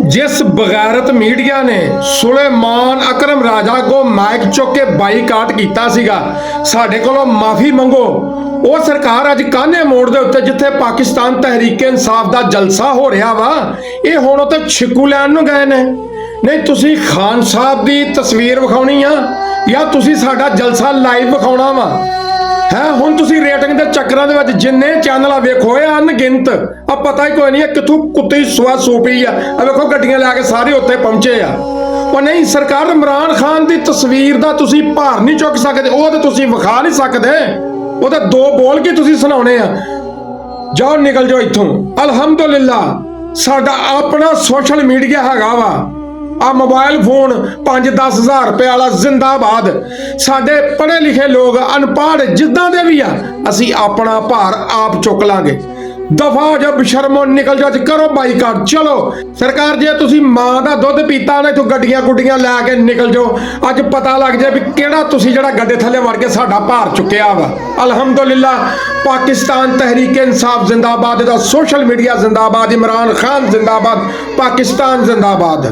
जिस बगैरत मीडिया ने सुलेमान अकरम राजा को माइक चुक के बाईकाट किया सीगा, साडे कोलों माफी मंगो। ਉਹ ਸਰਕਾਰ ਅੱਜ ਕਾਨੇ ਮੋੜ ਦੇ ਉੱਤੇ ਜਿੱਥੇ ਪਾਕਿਸਤਾਨ ਤਹਿਰੀਕ ਇਨਸਾਫ ਦਾ ਜਲਸਾ ਹੋ ਰਿਹਾ ਵਾ, ਇਹ ਹੁਣ ਉੱਤੇ ਛਿੱਕੂ ਲੈਣ ਨੂੰ ਗਏ ਨੇ। ਨਹੀਂ, ਤੁਸੀਂ ਖਾਨ ਸਾਹਿਬ ਦੀ ਤਸਵੀਰ ਵਿਖਾਉਣੀ ਆ ਜਾਂ ਤੁਸੀਂ ਸਾਡਾ ਜਲਸਾ ਲਾਈਵ ਵਿਖਾਉਣਾ ਵਾ ਹੈ? ਹੁਣ ਤੁਸੀਂ ਰੇਟਿੰਗ ਦੇ ਚੱਕਰਾਂ ਦੇ ਵਿੱਚ ਜਿੰਨੇ ਚੈਨਲ ਆ ਵੇਖੋ, ਇਹ ਅਣਗਿਣਤ ਆ, ਪਤਾ ਹੀ ਕੋਈ ਨਹੀਂ ਕਿੱਥੋਂ ਕੁੱਤੀ ਸਵਾ ਸੋਪੀ ਆ ਵੇਖੋ, ਗੱਡੀਆਂ ਲੈ ਕੇ ਸਾਰੇ ਉੱਤੇ ਪਹੁੰਚੇ ਆ। ਉਹ ਨਹੀਂ, ਸਰਕਾਰ ਇਮਰਾਨ ਖਾਨ ਦੀ ਤਸਵੀਰ ਦਾ ਤੁਸੀਂ ਭਾਰ ਨਹੀਂ ਚੁੱਕ ਸਕਦੇ, ਉਹ ਤੇ ਤੁਸੀਂ ਵਿਖਾ ਨਹੀਂ ਸਕਦੇ, ਉਹ ਤਾਂ ਦੋ ਬੋਲ ਕੇ ਤੁਸੀਂ ਸੁਣਾਉਣੇ ਆ। ਜਾਓ, ਨਿਕਲ ਜਾਓ ਇੱਥੋਂ। ਅਲਹਮਦੁਲਿਲਾ ਸਾਡਾ ਆਪਣਾ ਸੋਸ਼ਲ ਮੀਡੀਆ ਹੈਗਾ ਵਾ, ਆ ਮੋਬਾਈਲ ਫੋਨ 5-10 ਹਜ਼ਾਰ ਰੁਪਏ ਵਾਲਾ ਜ਼ਿੰਦਾਬਾਦ। ਸਾਡੇ ਪੜ੍ਹੇ ਲਿਖੇ ਲੋਕ ਅਨਪੜ੍ਹ ਜਿੱਦਾਂ ਦੇ ਵੀ ਆ, ਅਸੀਂ ਆਪਣਾ ਭਾਰ ਆਪ ਚੁੱਕ ਲਾਂਗੇ। ਦਫਾ ਹੋ ਜਾ, ਬਸ਼ਰਮੋ, ਨਿਕਲ ਜਾ, ਕਰੋ ਬਾਈਕਾਟ। ਚਲੋ ਸਰਕਾਰ, ਜੇ ਤੁਸੀਂ ਮਾਂ ਦਾ ਦੁੱਧ ਪੀਤਾ ਨਾ, ਇੱਥੋਂ ਗੱਡੀਆਂ ਗੁੱਡੀਆਂ ਲੈ ਕੇ ਨਿਕਲ ਜਾਓ। ਅੱਜ ਪਤਾ ਲੱਗ ਜਾਏ ਵੀ ਕਿਹੜਾ ਤੁਸੀਂ ਜਿਹੜਾ ਗੱਡੇ ਥੱਲੇ ਵੜ ਕੇ ਸਾਡਾ ਭਾਰ ਚੁੱਕਿਆ ਵਾ। ਅਲਹਮਦੁਲਿਲਾ ਪਾਕਿਸਤਾਨ ਤਹਿਰੀਕ ਇਨਸਾਫ ਜ਼ਿੰਦਾਬਾਦ, ਦਾ ਸੋਸ਼ਲ ਮੀਡੀਆ ਜ਼ਿੰਦਾਬਾਦ, ਇਮਰਾਨ ਖਾਨ ਜ਼ਿੰਦਾਬਾਦ, ਪਾਕਿਸਤਾਨ ਜ਼ਿੰਦਾਬਾਦ।